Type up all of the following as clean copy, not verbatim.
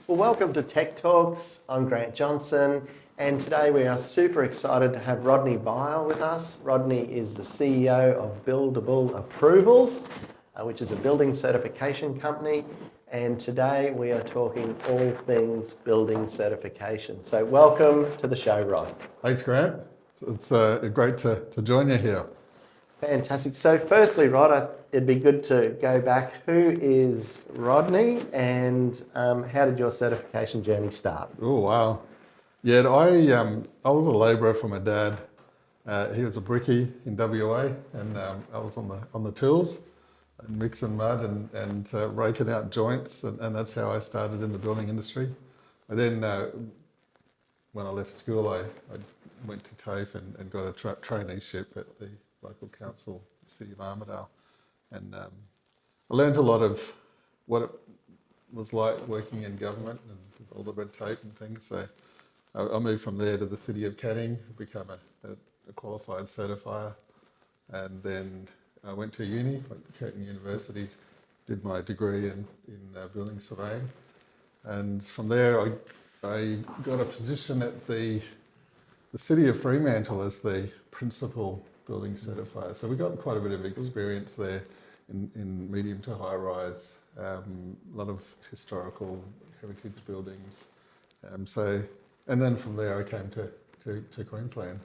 Well, welcome to Tech Talks. I'm Grant Johnsen, and today we are super excited to have Rodney Byl with us. Rodney is the CEO of Buildable Approvals, which is a building certification company. And today we are talking all things building certification. So welcome to the show, Rod. Thanks, Grant. It's great to join you here. Fantastic. So firstly, Rod, it'd be good to go back. Who is Rodney and how did your certification journey start? Oh, wow. Yeah, I was a labourer for my dad. He was a brickie in WA, and I was on the tools and mixing mud and raking out joints, and that's how I started in the building industry. And then when I left school, I went to TAFE and got a traineeship at the local council, the City of Armidale, and I learned a lot of what it was like working in government and all the red tape and things. So I moved from there to the City of Canning, became a qualified certifier, and then I went to went to Curtin University, did my degree in building surveying, and from there I got a position at the City of Fremantle as the principal building certifier. So we got quite a bit of experience there in medium to high rise, a lot of historical heritage buildings. And then from there I came to Queensland,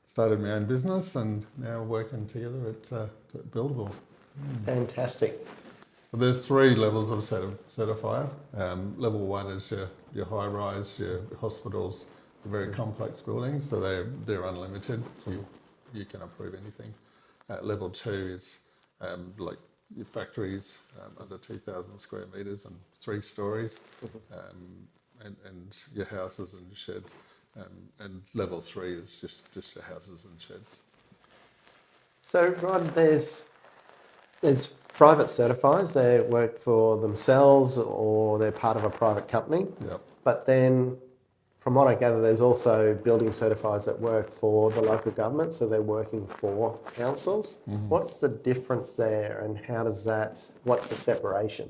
started my own business, and now working together at Buildable. Fantastic. Well, there's three levels of certifier. Level one is your high rise, your hospitals, the very complex buildings, so they're unlimited. You can approve anything. Level two is like your factories under 2,000 square metres and 3 stories, and your houses and your sheds. And level 3 is just your houses and sheds. So, Rod, there's private certifiers. They work for themselves or they're part of a private company. Yep. But then, from what I gather, there's also building certifiers that work for the local government, so they're working for councils. Mm-hmm. What's the difference there, and what's the separation?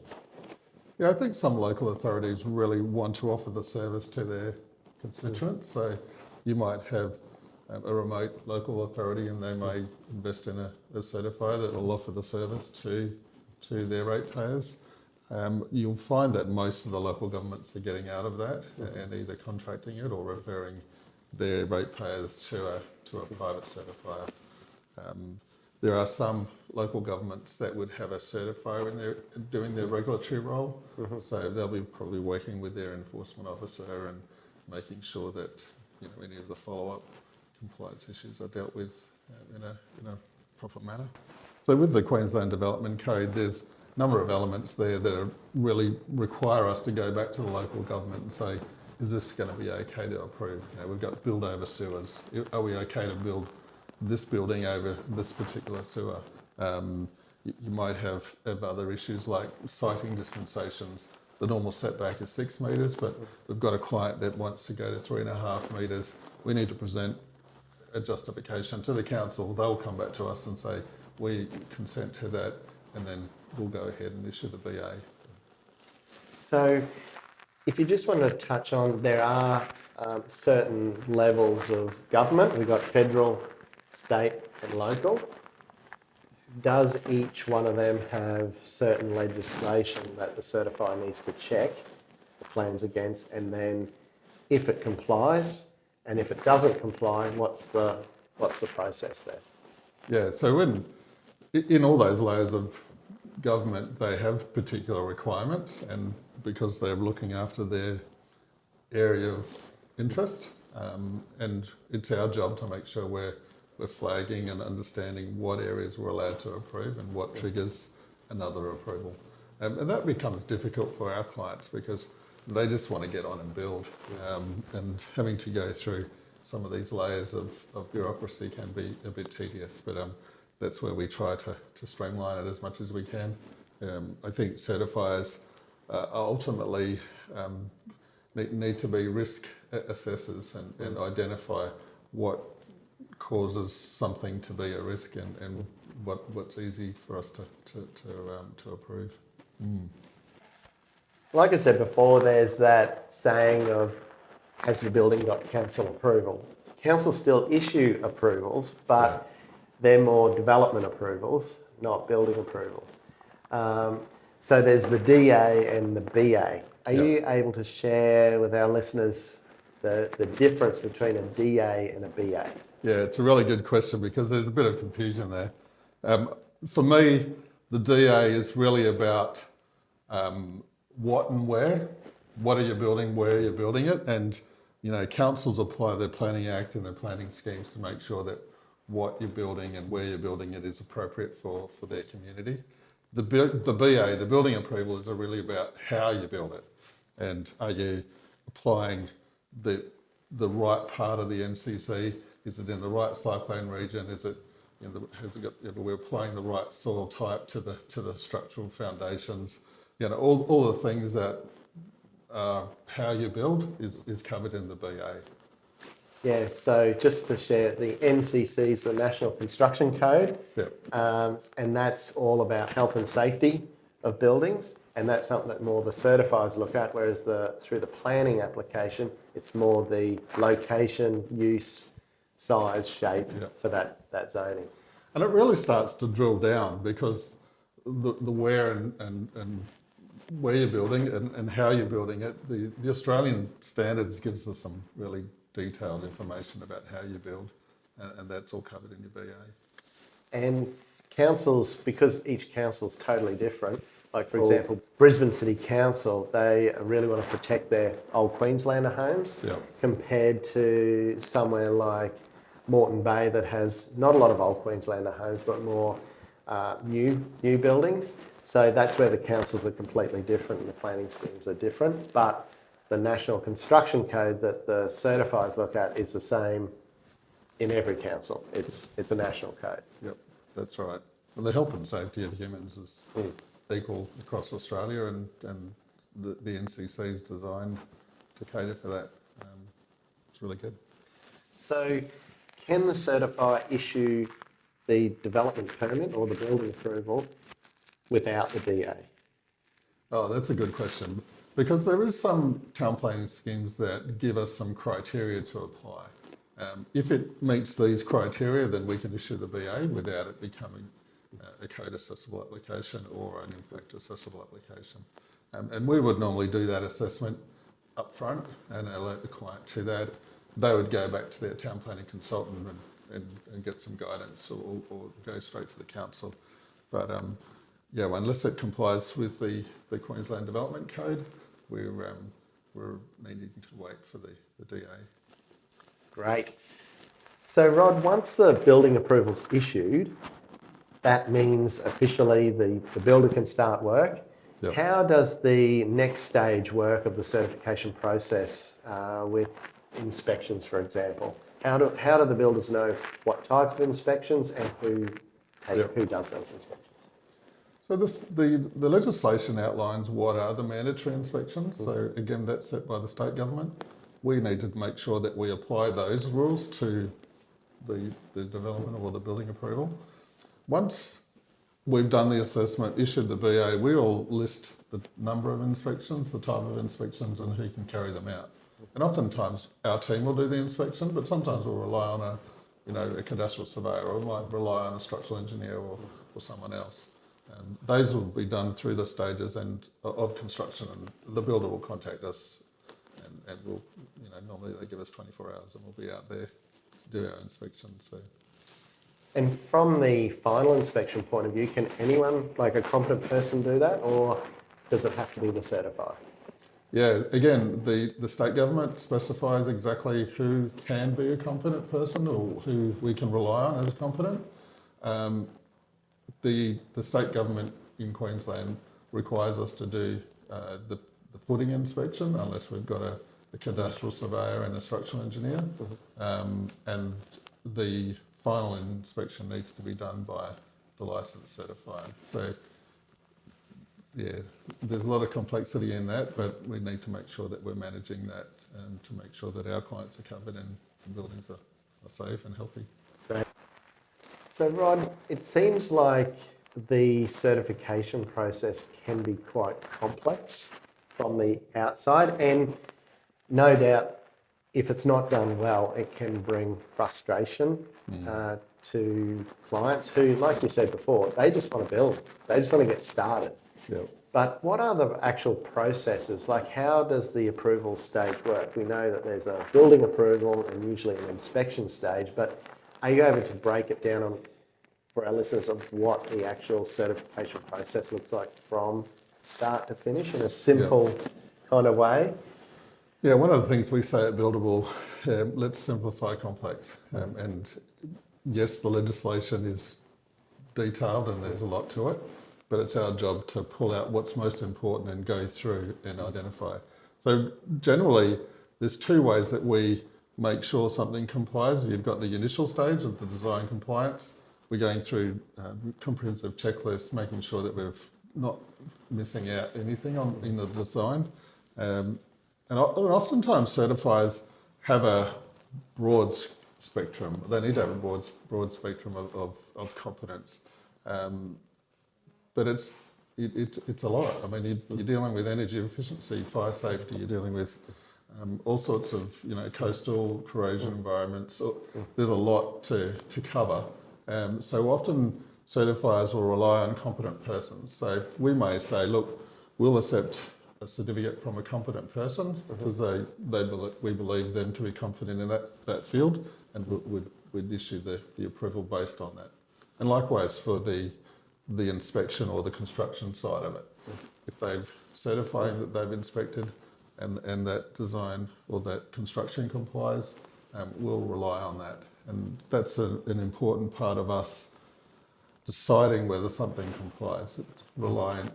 Yeah, I think some local authorities really want to offer the service to their constituents. So you might have a remote local authority, and they may invest in a certifier that will offer the service to their ratepayers. You'll find that most of the local governments are getting out of that and either contracting it or referring their ratepayers to a private certifier. There are some local governments that would have a certifier when they're doing their regulatory role, so they'll be probably working with their enforcement officer and making sure that any of the follow-up compliance issues are dealt with in a proper manner. So with the Queensland Development Code, there's a number of elements there that really require us to go back to the local government and say, is this going to be okay to approve? We've got build over sewers. Are we okay to build this building over this particular sewer? You might have other issues like siting dispensations. The normal setback is 6 metres, but we've got a client that wants to go to 3.5 metres. We need to present a justification to the council. They'll come back to us and say, we consent to that, and then we'll go ahead and issue the BA. So if you just want to touch on, there are certain levels of government. We've got federal, state and local. Does each one of them have certain legislation that the certifier needs to check the plans against, and then if it complies, and if it doesn't comply, what's the process there? Yeah, so in all those layers of government, they have particular requirements, and because they're looking after their area of interest, and it's our job to make sure we're flagging and understanding what areas we're allowed to approve and what triggers another approval. And that becomes difficult for our clients because they just want to get on and build, and having to go through some of these layers of bureaucracy can be a bit tedious, but that's where we try to streamline it as much as we can. I think certifiers ultimately need to be risk assessors and identify what causes something to be a risk and what's easy for us to approve. like I said before, there's that saying of, has the building got council approval? Council still issue approvals, but they're more development approvals, not building approvals. So there's the DA and the BA. Are you able to share with our listeners the difference between a DA and a BA? Yeah, it's a really good question because there's a bit of confusion there. For me, the DA is really about what and where. What are you building? Where are you building it? And councils apply their Planning Act and their planning schemes to make sure that what you're building and where you're building it is appropriate for their community. The BA, the building approval, is really about how you build it, and are you applying the right part of the NCC? Is it in the right cyclone region? Is it we're applying the right soil type to the structural foundations? All the things that how you build is covered in the BA. Yeah, so just to share, the NCC is the National Construction Code, and that's all about health and safety of buildings, and that's something that more the certifiers look at, whereas through the planning application, it's more the location, use, size, shape for that zoning. And it really starts to drill down because the where and where you're building and how you're building it, the Australian standards gives us some really detailed information about how you build, and that's all covered in your BA. And councils, because each council's totally different, like for example, Brisbane City Council, they really want to protect their old Queenslander homes compared to somewhere like Moreton Bay that has not a lot of old Queenslander homes, but more new buildings. So that's where the councils are completely different and the planning schemes are different. But the National Construction Code that the certifiers look at is the same in every council. It's a national code. Yep, that's right. And the health and safety of humans is equal across Australia, and the NCC is designed to cater for that. It's really good. So can the certifier issue the development permit or the building approval without the DA? Oh, that's a good question. Because there is some town planning schemes that give us some criteria to apply. If it meets these criteria, then we can issue the BA without it becoming a code accessible application or an impact accessible application. And we would normally do that assessment up front and alert the client to that. They would go back to their town planning consultant and get some guidance or go straight to the council. But unless it complies with the Queensland Development Code, we're needing to wait for the DA. Great. So Rod, once the building approval's issued, that means officially the builder can start work. Yep. How does the next stage work of the certification process with inspections, for example? How do the builders know what type of inspections and who does those inspections? So the legislation outlines what are the mandatory inspections. So again, that's set by the state government. We need to make sure that we apply those rules to the development or the building approval. Once we've done the assessment, issued the BA, we will list the number of inspections, the type of inspections, and who can carry them out. And oftentimes our team will do the inspection, but sometimes we'll rely on a cadastral surveyor, or we might rely on a structural engineer or someone else. Those will be done through the stages of construction, and the builder will contact us, and we'll, normally they give us 24 hours, and we'll be out there to do our inspections. So. And from the final inspection point of view, can anyone, like a competent person, do that, or does it have to be the certifier? Yeah, again, the state government specifies exactly who can be a competent person or who we can rely on as competent. The state government in Queensland requires us to do the footing inspection unless we've got a cadastral surveyor and a structural engineer. And the final inspection needs to be done by the licensed certifier. So, yeah, there's a lot of complexity in that, but we need to make sure that we're managing that to make sure that our clients are covered and the buildings are safe and healthy. Great. So Rod, it seems like the certification process can be quite complex from the outside, and no doubt if it's not done well, it can bring frustration to clients who, like you said before, they just want to build, they just want to get started. Yep. But what are the actual processes? Like, how does the approval stage work? We know that there's a building approval and usually an inspection stage, but are you able to break it down on, for our listeners, of what the actual certification process looks like from start to finish in a simple kind of way? Yeah, one of the things we say at Buildable, let's simplify complex. And yes, the legislation is detailed and there's a lot to it, but it's our job to pull out what's most important and go through and identify. So generally, there's two ways that we make sure something complies. You've got the initial stage of the design compliance. We're going through comprehensive checklists, making sure that we're not missing out anything in the design. And oftentimes certifiers have a broad spectrum. They need to have a broad spectrum of competence. But it's a lot. I mean, you're dealing with energy efficiency, fire safety. You're dealing with all sorts of coastal corrosion environments. So there's a lot to cover. So often certifiers will rely on competent persons. So we may say, look, we'll accept a certificate from a competent person because we believe them to be confident in that field, and we'd issue the approval based on that. And likewise for the inspection or the construction side of it. If they've certified that they've inspected and that design or that construction complies, we'll rely on that. And that's an important part of us deciding whether something complies. It's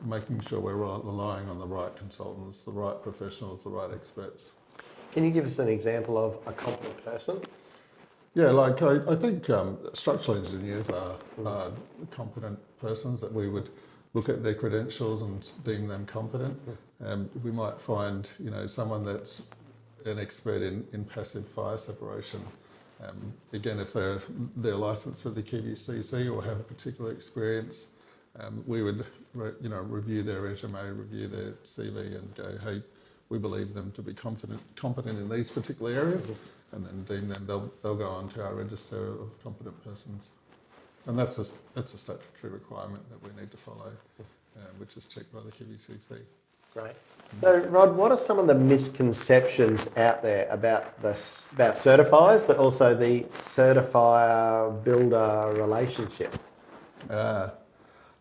making sure we're relying on the right consultants, the right professionals, the right experts. Can you give us an example of a competent person? Yeah, like I think structural engineers are competent persons that we would look at their credentials and deem them competent. We might find someone that's an expert in passive fire separation. Again, if they're licensed with the QVCC or have a particular experience, we would review their resume, review their CV, and go, hey, we believe them to be competent in these particular areas, and then deem them they'll go on to our register of competent persons. And that's a statutory requirement that we need to follow, which is checked by the QVCC. Great. So, Rod, what are some of the misconceptions out there about certifiers, but also the certifier-builder relationship?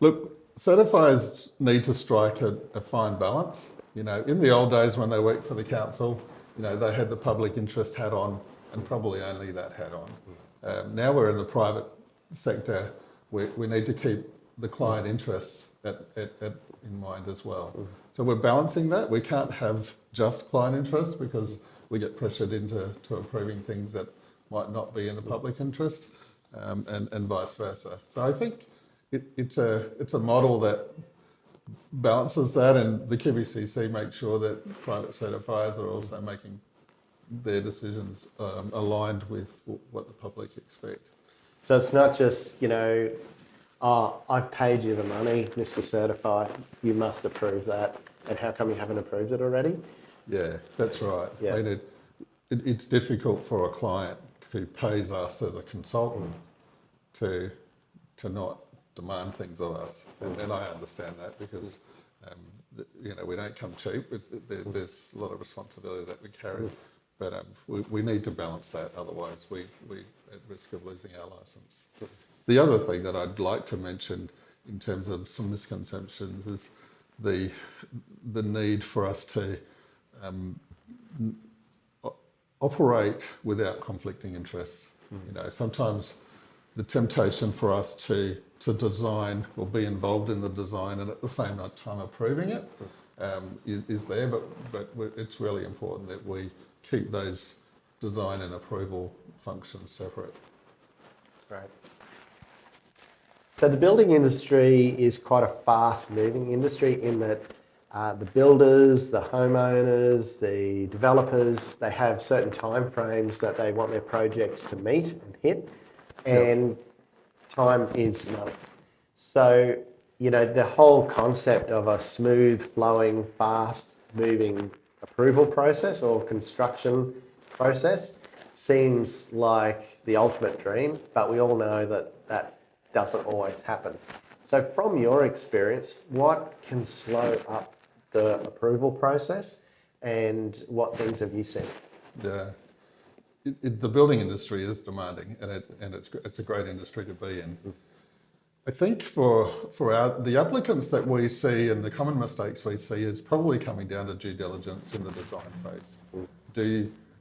Look, certifiers need to strike a fine balance. In the old days when they worked for the council, they had the public interest hat on and probably only that hat on. Now we're in the private sector. We need to keep the client interests in mind as well. So we're balancing that. We can't have just client interests because we get pressured into approving things that might not be in the public interest, and vice versa. So I think it's a model that balances that, and the QVCC makes sure that private certifiers are also making their decisions aligned with what the public expect. So it's not just, I've paid you the money, Mr. Certifier, you must approve that, and how come you haven't approved it already? Yeah, that's right. Yeah. I mean, it's difficult for a client who pays us as a consultant to not demand things of us, and I understand that because we don't come cheap. There's a lot of responsibility that we carry, but we need to balance that. Otherwise, we at risk of losing our license. The other thing that I'd like to mention in terms of some misconceptions is the need for us to operate without conflicting interests. Sometimes the temptation for us to design or be involved in the design and at the same time approving it is there, but it's really important that we keep those design and approval functions separate. Great. So the building industry is quite a fast-moving industry in that the builders, the homeowners, the developers, they have certain timeframes that they want their projects to meet and hit, and time is money. So, the whole concept of a smooth, flowing, fast moving approval process or construction process seems like the ultimate dream, but we all know that that doesn't always happen. So from your experience, what can slow up the approval process and what things have you seen? Yeah. The building industry is demanding, and it's a great industry to be in. I think for the applicants that we see and the common mistakes we see is probably coming down to due diligence in the design phase.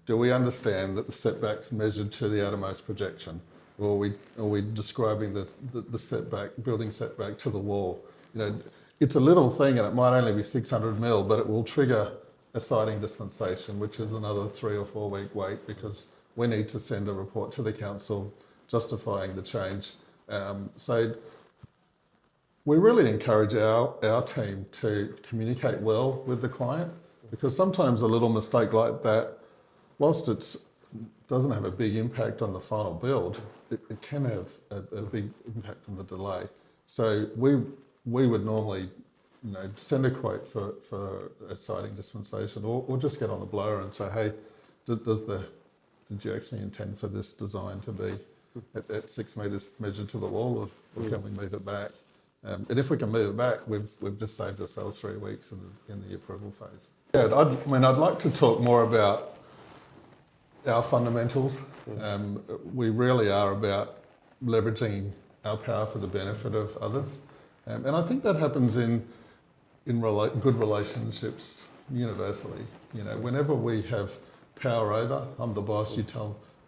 Do we understand that the setback's measured to the outermost projection, or are we describing the setback, building setback to the wall? You know, it's a little thing, and it might only be 600 mil, but it will trigger a siting dispensation, which is another 3 or 4 week wait, because we need to send a report to the council justifying the change. So we really encourage our team to communicate well with the client, because sometimes a little mistake like that, whilst it doesn't have a big impact on the final build, it can have a big impact on the delay. So we would normally, you know, send a quote for a siting dispensation, or just get on the blower and say, hey, did you actually intend for this design to be at 6 metres measured to the wall, or can we move it back? And if we can move it back, we've just saved ourselves 3 weeks in the approval phase. Yeah, I'd like to talk more about our fundamentals. We really are about leveraging our power for the benefit of others. And I think that happens in good relationships universally. You know, whenever we have power over, I'm the boss,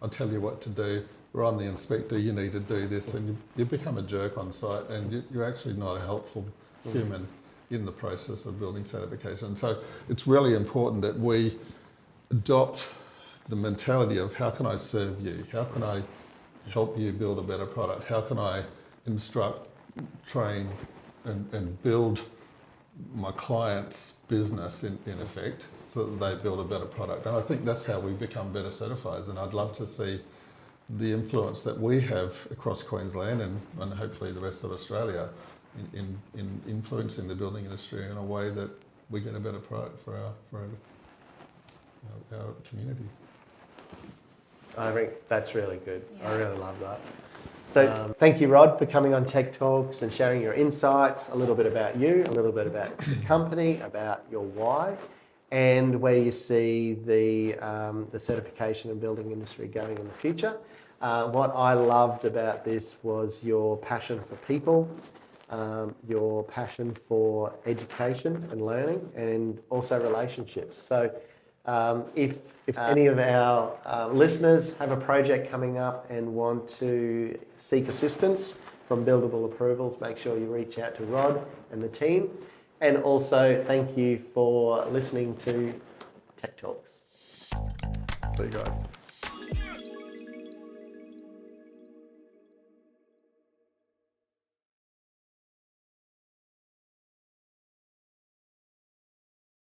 I'll tell you what to do, or I'm the inspector, you need to do this, and you become a jerk on site, and you're actually not a helpful human in the process of building certification. So it's really important that we adopt the mentality of how can I serve you? How can I help you build a better product? How can I instruct, train, and build my client's business in effect, so that they build a better product? And I think that's how we become better certifiers, and I'd love to see the influence that we have across Queensland and hopefully the rest of Australia in influencing the building industry in a way that we get a better product for our community. I think that's really good. Yeah. I really love that. So thank you, Rod, for coming on Tech Talks and sharing your insights, a little bit about you, a little bit about the company, about your why, and where you see the certification and building industry going in the future. What I loved about this was your passion for people, your passion for education and learning, and also relationships. So if any of our listeners have a project coming up and want to seek assistance from Buildable Approvals, make sure you reach out to Rod and the team. And also thank you for listening to Tech Talks. There you go.